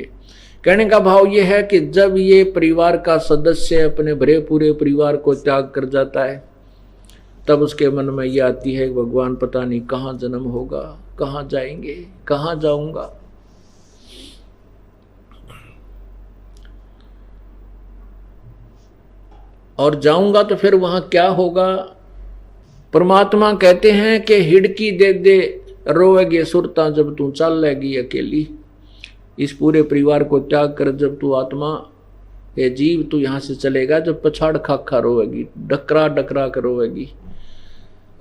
कहने का भाव ये है कि जब ये परिवार का सदस्य अपने भरे पूरे परिवार को त्याग कर जाता है, तब उसके मन में ये आती है कि भगवान पता नहीं कहाँ जन्म होगा, कहाँ जाएंगे, कहाँ जाऊंगा। और जाऊंगा तो फिर वहां क्या होगा। परमात्मा कहते हैं कि हिड़की दे दे रोएगी सुरता जब तू चल लेगी अकेली। इस पूरे परिवार को त्याग कर जब तू आत्मा, ये जीव, तू यहाँ से चलेगा, जब पछाड़ खा रोएगी, डकरा डकरा कर रोएगी,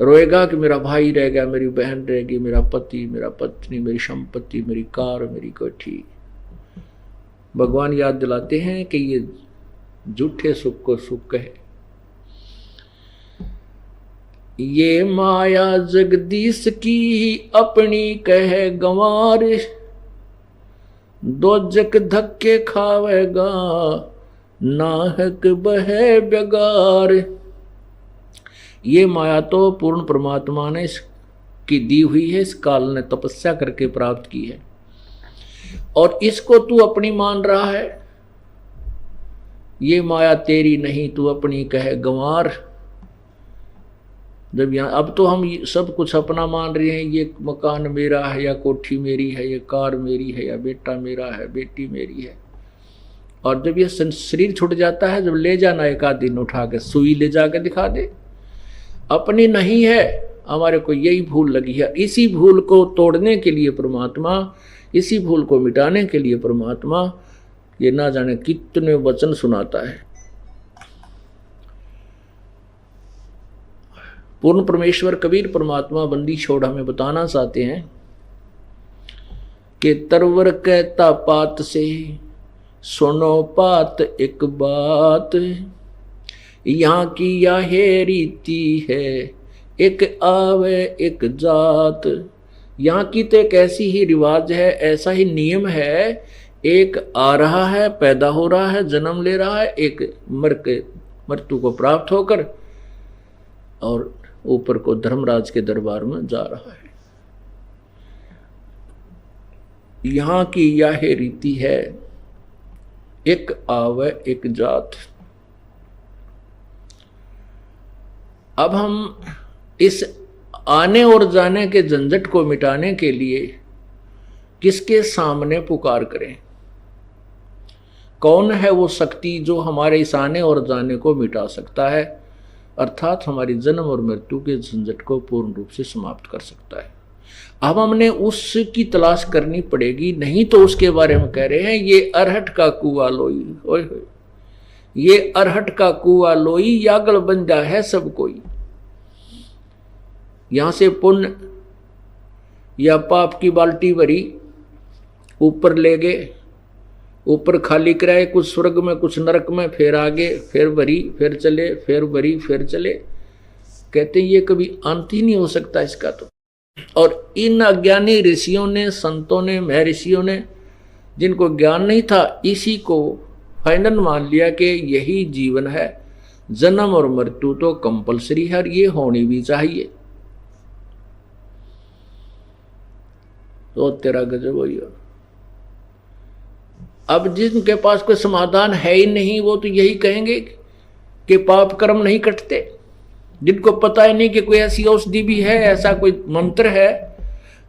रोएगा कि मेरा भाई रह गया, मेरी बहन रहेगी, मेरा पति, मेरा पत्नी, मेरी संपत्ति, मेरी कार, मेरी कोठी। भगवान याद दिलाते हैं कि ये झूठे सुख को सुख कहे। ये माया जगदीश की अपनी कहे गंवार, दोजक धक्के खावेगा नाहक बहे बेगार। ये माया तो पूर्ण परमात्मा ने की दी हुई है, इस काल ने तपस्या करके प्राप्त की है, और इसको तू अपनी मान रहा है। ये माया तेरी नहीं, तू अपनी कहे गंवार। जब यहाँ अब तो हम सब कुछ अपना मान रहे हैं, ये मकान मेरा है या कोठी मेरी है, ये कार मेरी है या बेटा मेरा है, बेटी मेरी है। और जब ये शरीर छूट जाता है, जब ले जाना एक आध दिन उठा के सुई ले जाके दिखा दे, अपनी नहीं है, हमारे को यही भूल लगी है। इसी भूल को तोड़ने के लिए परमात्मा, इसी भूल को मिटाने के लिए परमात्मा ये ना जाने कितने वचन सुनाता है। पूर्ण परमेश्वर कबीर परमात्मा बंदी छोड़ हमें बताना चाहते हैं कि तरवर कहता पात से सुनो पात एक बात, यहाँ की यह रीति है एक आवे एक जात। यहाँ की तो एक ऐसी ही रिवाज है, ऐसा ही नियम है, एक आ रहा है, पैदा हो रहा है, जन्म ले रहा है, एक मर के मृत्यु को प्राप्त होकर और ऊपर को धर्मराज के दरबार में जा रहा है। यहाँ की यह रीति है एक आवे एक जात। अब हम इस आने और जाने के झंझट को मिटाने के लिए किसके सामने पुकार करें? कौन है वो शक्ति जो हमारे इस आने और जाने को मिटा सकता है, अर्थात हमारी जन्म और मृत्यु के झंझट को पूर्ण रूप से समाप्त कर सकता है? अब हमने उसकी तलाश करनी पड़ेगी, नहीं तो उसके बारे में कह रहे हैं ये अरहट का कुआ लोई, ओए होए, ये अरहट का कुआ लोई, यागल बंजा है सब कोई। यहां से पुण्य या पाप की बाल्टी भरी, ऊपर ले गए, ऊपर खाली कराए, कुछ स्वर्ग में कुछ नरक में, फिर आगे, फिर भरी, फिर चले, फिर भरी, फिर चले। कहते हैं ये कभी अंत ही नहीं हो सकता इसका तो। और इन अज्ञानी ऋषियों ने, संतों ने, महर्षियों ने, जिनको ज्ञान नहीं था, इसी को फाइनल मान लिया कि यही जीवन है, जन्म और मृत्यु तो कंपलसरी है और ये होनी भी चाहिए। तो तेरा गजब हो। अब जिनके पास कोई समाधान है ही नहीं, वो तो यही कहेंगे कि पाप कर्म नहीं कटते। जिनको पता ही नहीं कि कोई ऐसी औषधि भी है, ऐसा कोई मंत्र है,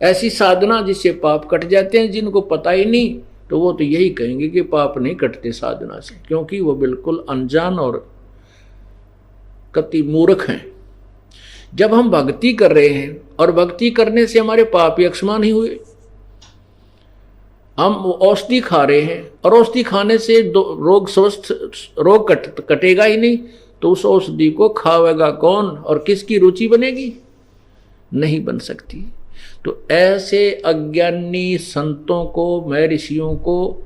ऐसी साधना जिससे पाप कट जाते हैं, जिनको पता ही नहीं, तो वो तो यही कहेंगे कि पाप नहीं कटते साधना से, क्योंकि वो बिल्कुल अनजान और कति मूर्ख हैं। जब हम भक्ति कर रहे हैं और भक्ति करने से हमारे पाप यक्षमा नहीं हुए, हम औषधि खा रहे हैं और औषधि खाने से रोग कटेगा ही नहीं, तो उस औषधि को खावेगा कौन और किसकी रुचि बनेगी? नहीं बन सकती। तो ऐसे अज्ञानी संतों को, महर्षियों को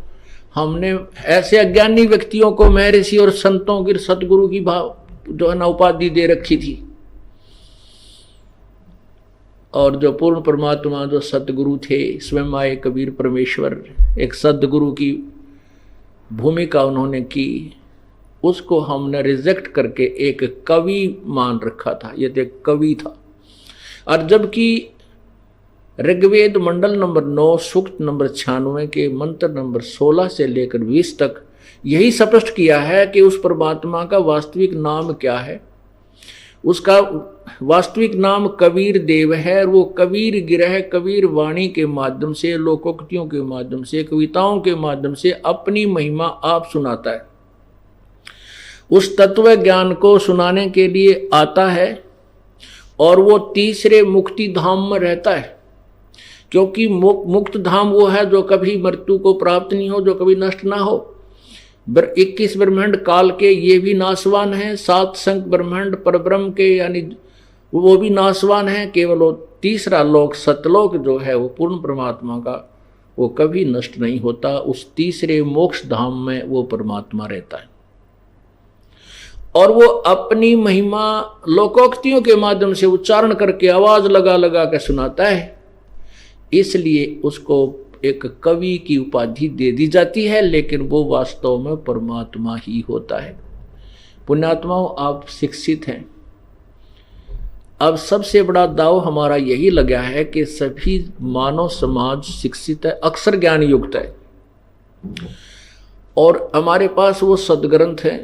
हमने, ऐसे अज्ञानी व्यक्तियों को महर्षि और संतों की, सतगुरु की भाव जो है ना उपाधि दे रखी थी। और जो पूर्ण परमात्मा, जो सतगुरु थे, स्वयं आए कबीर परमेश्वर, एक सदगुरु की भूमिका उन्होंने की, उसको हमने रिजेक्ट करके एक कवि मान रखा था। ये तो एक कवि था। और जबकि ऋग्वेद मंडल नंबर 9 सूक्त नंबर 96 के मंत्र नंबर 16 से लेकर 20 तक यही स्पष्ट किया है कि उस परमात्मा का वास्तविक नाम क्या है। उसका वास्तविक नाम कबीर देव है। वो कबीर गिरह, कबीर वाणी के माध्यम से, लोकोक्तियों के माध्यम से, कविताओं के माध्यम से अपनी महिमा आप सुनाता है। उस तत्व ज्ञान को सुनाने के लिए आता है और वो तीसरे मुक्ति धाम में रहता है, क्योंकि मुक्त धाम वो है जो कभी मृत्यु को प्राप्त नहीं हो, जो कभी नष्ट ना हो। 21 ब्रह्मांड काल के ये भी नाशवान है, 7 संख ब्रह्मांड परब्रह्म के यानी वो भी नाशवान है। केवल वो तीसरा लोक, सतलोक जो है, वो पूर्ण परमात्मा का वो कभी नष्ट नहीं होता। उस तीसरे मोक्ष धाम में वो परमात्मा रहता है और वो अपनी महिमा लोकोक्तियों के माध्यम से उच्चारण करके आवाज लगा लगा के सुनाता है, इसलिए उसको एक कवि की उपाधि दे दी जाती है, लेकिन वो वास्तव में परमात्मा ही होता है। पुण्यात्माओं, आप शिक्षित हैं। अब सबसे बड़ा दाव हमारा यही लगा है कि सभी मानव समाज शिक्षित है, अक्षर ज्ञान युक्त है और हमारे पास वो सदग्रंथ है।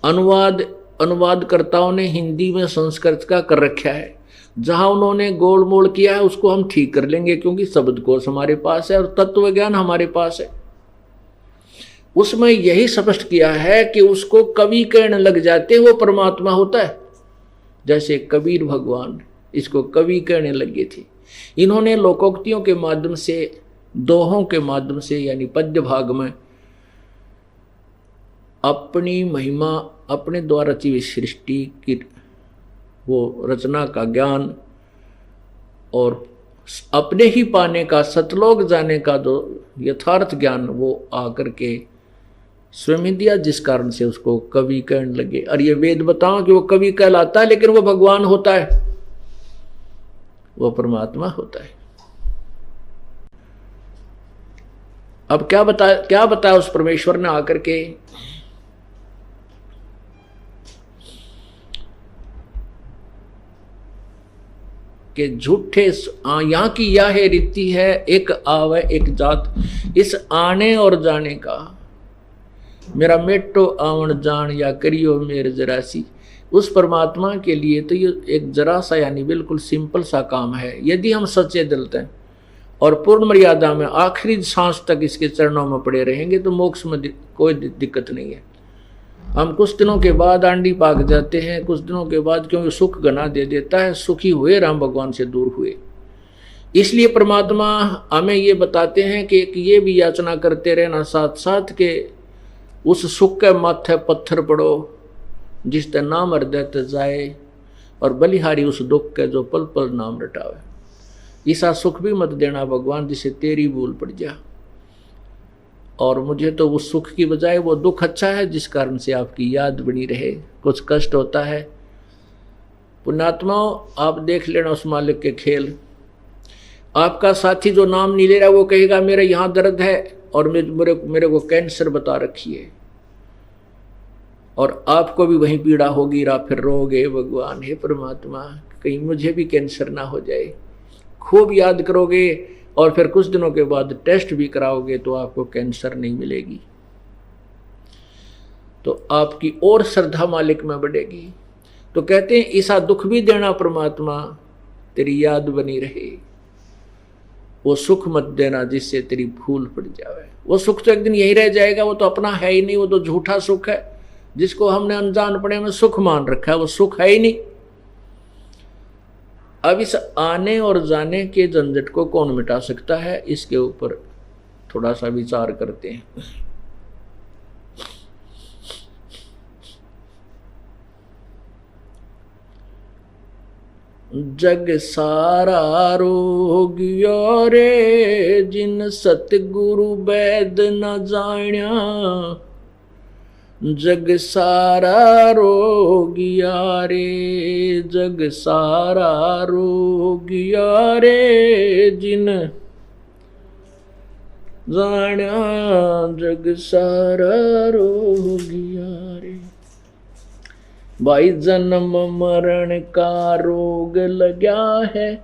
अनुवादकर्ताओं ने हिंदी में संस्कृत का कर रखा है। जहां उन्होंने गोल मोल किया है उसको हम ठीक कर लेंगे, क्योंकि शब्दकोश हमारे पास है और तत्व ज्ञान हमारे पास है। उसमें यही स्पष्ट किया है कि उसको कवि कहने लग जाते वो परमात्मा होता है। जैसे कबीर भगवान इसको कवि कहने लगे थे। इन्होंने लोकोक्तियों के माध्यम से, दोहों के माध्यम से, यानी पद्य भाग में अपनी महिमा, अपने द्वारा रची हुई सृष्टि की वो रचना का ज्ञान और अपने ही पाने का, सतलोक जाने का जो यथार्थ ज्ञान वो आकर के स्वयं दिया, जिस कारण से उसको कवि कहने लगे। और ये वेद बताओ कि वो कवि कहलाता है, लेकिन वो भगवान होता है, वो परमात्मा होता है। अब क्या बताया उस परमेश्वर ने आकर के, कि झूठे यहाँ की यह है रीति है, एक आवे एक जात, इस आने और जाने का मेरा मेटो आवन जान या करियो मेरे जरासी। उस परमात्मा के लिए तो ये एक जरा सा, यानी बिल्कुल सिंपल सा काम है। यदि हम सच्चे दिल हैं और पूर्ण मर्यादा में आखिरी सांस तक इसके चरणों में पड़े रहेंगे तो मोक्ष में कोई दिक्कत नहीं है। हम कुछ दिनों के बाद आंडी पाक जाते हैं, कुछ दिनों के बाद क्योंकि सुख गना दे देता है, सुखी हुए राम भगवान से दूर हुए। इसलिए परमात्मा हमें ये बताते हैं कि ये भी याचना करते रहना साथ साथ के उस सुख के माथे पत्थर पड़ो जिस ते नाम हृदय ते जाए, और बलिहारी उस दुख के जो पल पल नाम रटावे। ऐसा सुख भी मत देना भगवान जिसे तेरी भूल पड़ जा, और मुझे तो उस सुख की बजाय वो दुख अच्छा है जिस कारण से आपकी याद बनी रहे। कुछ कष्ट होता है, पुण्यात्माओं आप देख लेना उस मालिक के खेल। आपका साथी जो नाम नहीं ले रहा वो कहेगा मेरे यहाँ दर्द है और मेरे को कैंसर बता रखी है, और आपको भी वही पीड़ा होगी, फिर रोगे भगवान हे परमात्मा कहीं मुझे भी कैंसर ना हो जाए। खूब याद करोगे और फिर कुछ दिनों के बाद टेस्ट भी कराओगे तो आपको कैंसर नहीं मिलेगी, तो आपकी और श्रद्धा मालिक में बढ़ेगी। तो कहते हैं ऐसा दुख भी देना परमात्मा तेरी याद बनी रहे, वो सुख मत देना जिससे तेरी भूल पड़ जाए। वो सुख तो एक दिन यही रह जाएगा, वो तो अपना है ही नहीं, वो तो झूठा सुख है जिसको हमने अनजानपने में सुख मान रखा है, वो सुख है ही नहीं। अब इस आने और जाने के झंझट को कौन मिटा सकता है, इसके ऊपर थोड़ा सा विचार करते हैं। जग सारा रोगियो रे जिन सतगुरु वैद न जाण्या, जग सारा रोगिया रे, जग सारा रोगिया रे जिन जाण्या, जग सारा रोगिया रे। भाई जन्म मरण का रोग लगा है,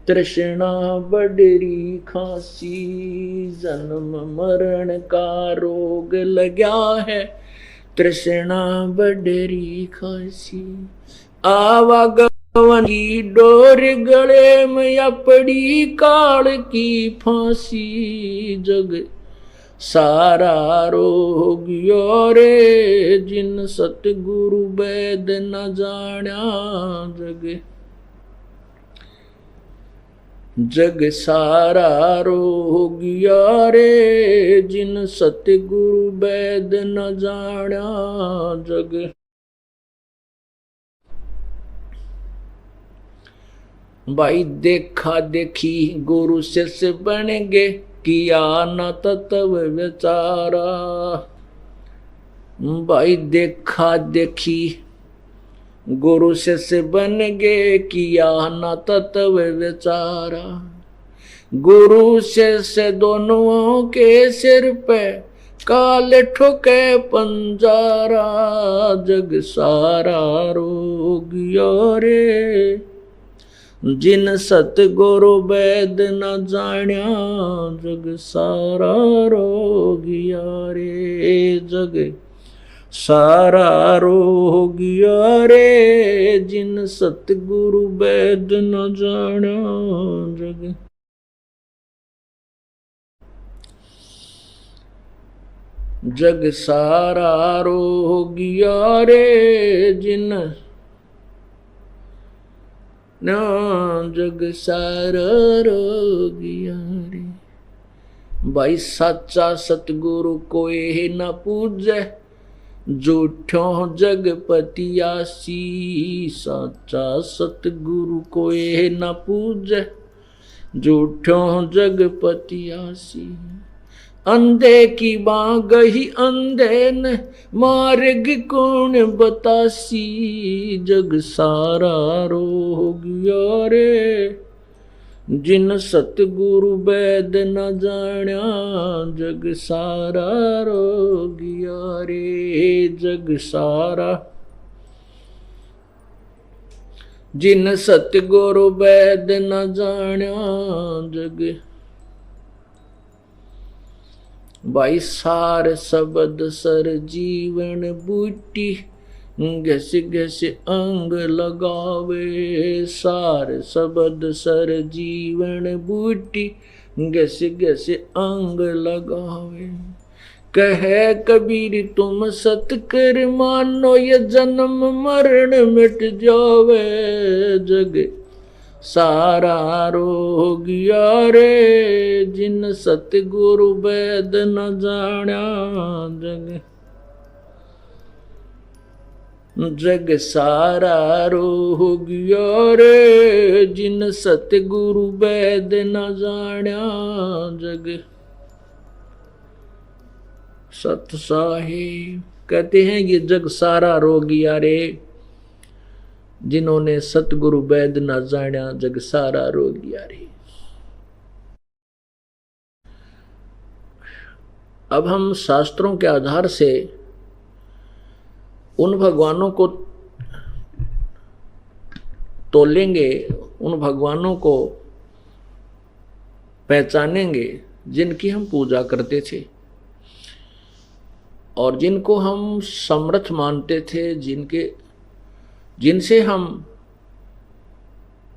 तृष्णा बडरी खांसी, जन्म मरण का रोग लगा है, तृष्णा बडरी खांसी। आवागमन की डोर गले में अपड़ी काल की फांसी, जग सारा रोगियो रे जिन सतगुरु वैद न जाण्या, जग सारा रोगिया रे जिन सतगुरु वैद न जाण्या, जग। भाई देखा देखी गुरु शिष्य बनेंगे, किया न तत्व विचारा। भाई देखा देखी गुरु शिष्य बन गए, किया न तत्व विचारा। गुरु शिष्य दोनों के सिर पे काल ठोके पंजारा। जग सारा रोगिया रे, जिन सतगुरु वैद न जाण्या। जग सारा रोगिया रे, जग सारा रोगिया रे, जिन सतगुरु वैद न जाण्या। जग जग सारा रोगिया रे, जिन ना जग सारा रोगिया रे। भाई साचा सतगुरु कोई न पूजे, झूठों जगपति आसी। साचा सतगुरु कोई न पूजे, झूठों जगपति आसी। अंधे की बाँ गही अंधे न, मार्ग कौन बतासी। जग सारा रोगिया रे, जिन सतगुरु वैद न जाण्या। जग सारा रोगिया रे, जग सारा, जिन सतगुरु वैद न जाण्या। जग भाई सार शब्द सर जीवन बूटी, घस घस अंग लगावे। सार शब्द सर जीवन बूटी, घस घस अंग लगावे। कहे कबीर तुम सत कर मानो, ये जन्म मरण मिट जावे। जग सारा रोगिया रे, जिन सतगुरु वैद न जाण्या। जग जग सारा रोगिया रे, जिन सतगुरु वैद न जाण्या। जग सत साहिब कहते हैं ये जग सारा रोगिया रे, जिन्होंने सतगुरु वैद न जाण्या। जग सारा रोगिया रे। अब हम शास्त्रों के आधार से उन भगवानों को तोलेंगे, उन भगवानों को पहचानेंगे जिनकी हम पूजा करते थे और जिनको हम समर्थ मानते थे, जिनसे हम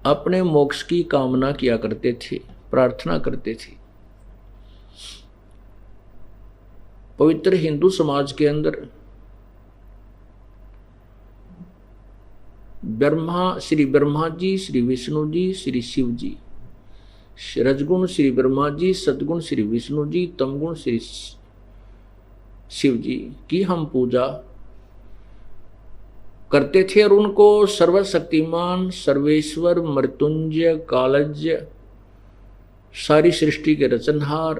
अपने मोक्ष की कामना किया करते थे, प्रार्थना करते थे। पवित्र हिंदू समाज के अंदर श्री ब्रह्मा जी, श्री विष्णु जी, श्री शिव जी, रजगुण श्री ब्रह्मा जी, सद्गुण श्री विष्णु जी, तमगुण श्री शिव जी की हम पूजा करते थे और उनको सर्वशक्तिमान, सर्वेश्वर, मृत्युंजय, कालज्ञ, सारी सृष्टि के रचनहार,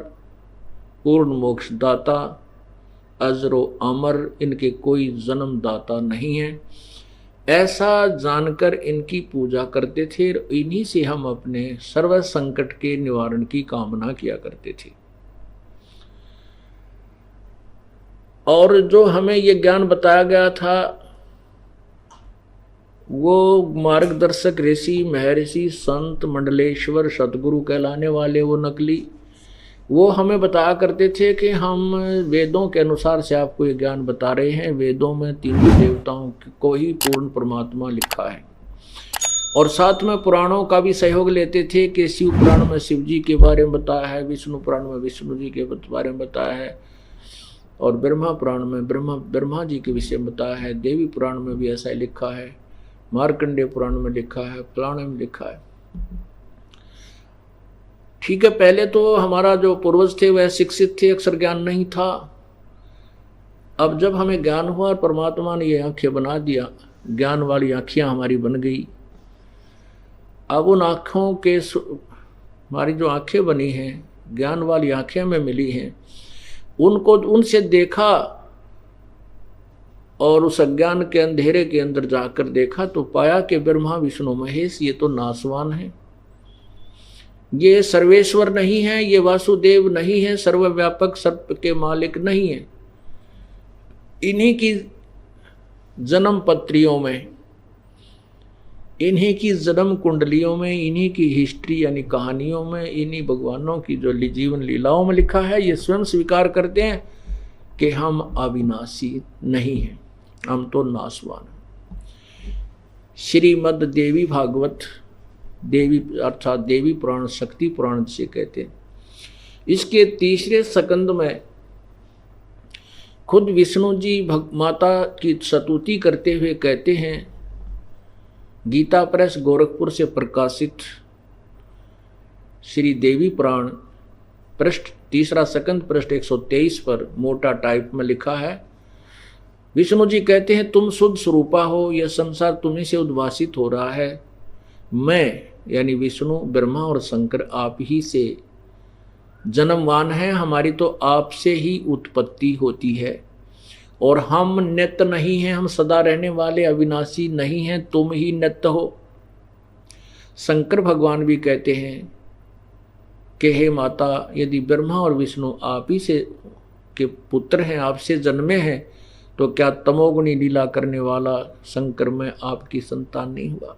पूर्ण मोक्षदाता, अजरो अमर, इनके कोई जन्मदाता नहीं है, ऐसा जानकर इनकी पूजा करते थे। इन्हीं से हम अपने सर्व संकट के निवारण की कामना किया करते थे। और जो हमें ये ज्ञान बताया गया था, वो मार्गदर्शक ऋषि, महर्षि, संत, मंडलेश्वर, सतगुरु कहलाने वाले वो नकली, वो हमें बताया करते थे कि हम वेदों के अनुसार से आपको ये ज्ञान बता रहे हैं। वेदों में तीनों देवताओं को ही पूर्ण परमात्मा लिखा है। और साथ में पुराणों का भी सहयोग लेते थे कि शिव पुराण में शिव जी के बारे में बताया है, विष्णु पुराण में विष्णु जी के बारे में बताया है, और ब्रह्मा पुराण में ब्रह्मा जी के विषय में बताया है। देवी पुराण में भी ऐसा ही लिखा है, मार्कंडेय पुराण में लिखा है, पुराण में लिखा है। ठीक है, पहले तो हमारा जो पूर्वज थे वह शिक्षित थे, अक्षर ज्ञान नहीं था। अब जब हमें ज्ञान हुआ और परमात्मा ने ये आंखें बना दिया, ज्ञान वाली आँखियाँ हमारी बन गई। अब उन आँखों के, हमारी जो आँखें बनी हैं, ज्ञान वाली आंखें हमें मिली हैं, उनको उनसे देखा और उस अज्ञान के अंधेरे के अंदर जाकर देखा तो पाया कि ब्रह्मा विष्णु महेश ये तो नासवान है, ये सर्वेश्वर नहीं है, ये वासुदेव नहीं है, सर्वव्यापक सर्प के मालिक नहीं है। इन्हीं की जन्म पत्रियों में, इन्हीं की जन्म कुंडलियों में, इन्हीं की हिस्ट्री यानी कहानियों में, इन्हीं भगवानों की जो जीवन लीलाओं में लिखा है, ये स्वयं स्वीकार करते हैं कि हम अविनाशी नहीं हैं, हम तो नासवान हैं। श्रीमद् देवी भागवत, देवी अर्थात देवी पुराण, शक्ति पुराण जिसे कहते हैं, इसके तीसरे स्कंद में खुद विष्णु जी माता की स्तुति करते हुए कहते हैं, गीता प्रेस गोरखपुर से प्रकाशित श्री देवी पुराण पृष्ठ तीसरा स्कंद पृष्ठ 123 पर मोटा टाइप में लिखा है। विष्णु जी कहते हैं, तुम शुद्ध स्वरूपा हो, यह संसार तुम्हीं से उद्भासित हो रहा है। मैं यानी विष्णु, ब्रह्मा और शंकर आप ही से जन्मवान हैं, हमारी तो आपसे ही उत्पत्ति होती है और हम नित्य नहीं हैं, हम सदा रहने वाले अविनाशी नहीं हैं, तुम ही नित्य हो। शंकर भगवान भी कहते हैं कि हे माता, यदि ब्रह्मा और विष्णु आप ही से के पुत्र हैं, आपसे जन्मे हैं, तो क्या तमोगुणी लीला करने वाला शंकर में आपकी संतान नहीं हुआ?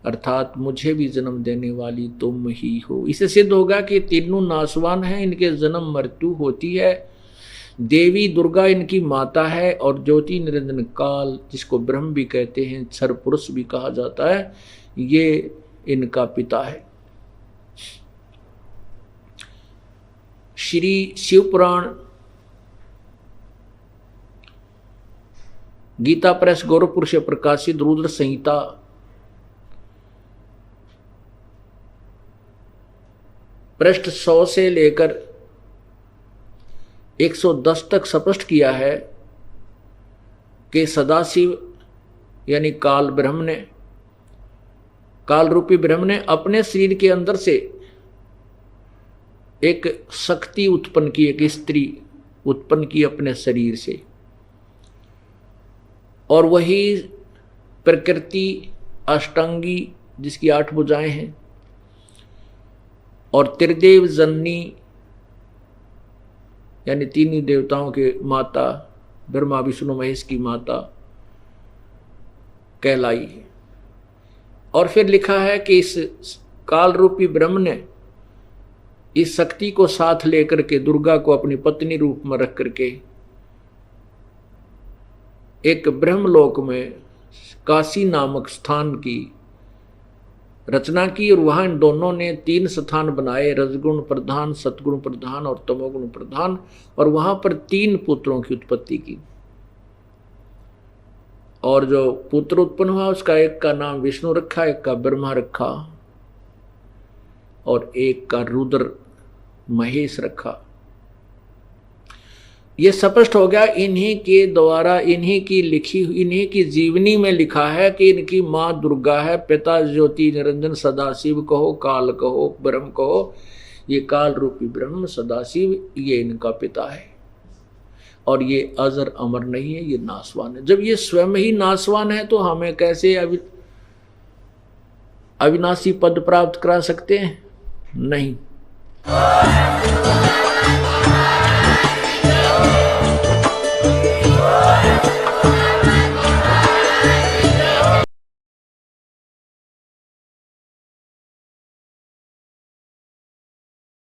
अर्थात मुझे भी जन्म देने वाली तुम ही हो। इससे सिद्ध होगा कि तीनों नासवान हैं, इनके जन्म मृत्यु होती है। देवी दुर्गा इनकी माता है और ज्योति निरंजन काल, जिसको ब्रह्म भी कहते हैं, क्षर पुरुष भी कहा जाता है, ये इनका पिता है। श्री शिव पुराण गीता प्रेस गोरखपुर से प्रकाशित रुद्र संहिता पृष्ठ 100 से लेकर 110 तक स्पष्ट किया है कि सदाशिव यानी काल ब्रह्म ने, काल रूपी ब्रह्म ने अपने शरीर के अंदर से एक शक्ति उत्पन्न की, एक स्त्री उत्पन्न की अपने शरीर से, और वही प्रकृति अष्टांगी जिसकी 8 भुजाएं हैं और त्रिदेव जननी यानी तीन देवताओं के माता ब्रह्मा विष्णु महेश की माता कहलाई है। और फिर लिखा है कि इस काल रूपी ब्रह्म ने इस शक्ति को साथ लेकर के दुर्गा को अपनी पत्नी रूप में रख करके एक ब्रह्मलोक में काशी नामक स्थान की रचना की और वहां इन दोनों ने 3 स्थान बनाए, रजगुण प्रधान, सतगुण प्रधान और तमोगुण प्रधान, और वहां पर 3 पुत्रों की उत्पत्ति की। और जो पुत्र उत्पन्न हुआ उसका एक का नाम विष्णु रखा, एक का ब्रह्मा रखा और एक का रुद्र महेश रखा। ये स्पष्ट हो गया इन्हीं के द्वारा, इन्हीं की लिखी, इन्हीं की जीवनी में लिखा है कि इनकी माँ दुर्गा है, पिता ज्योति निरंजन सदाशिव कहो, काल कहो, ब्रह्म कहो। ये काल रूपी ब्रह्म सदाशिव ये इनका पिता है और ये अजर अमर नहीं है, ये नासवान है। जब ये स्वयं ही नासवान है तो हमें कैसे अविनाशी पद प्राप्त करा सकते हैं? नहीं।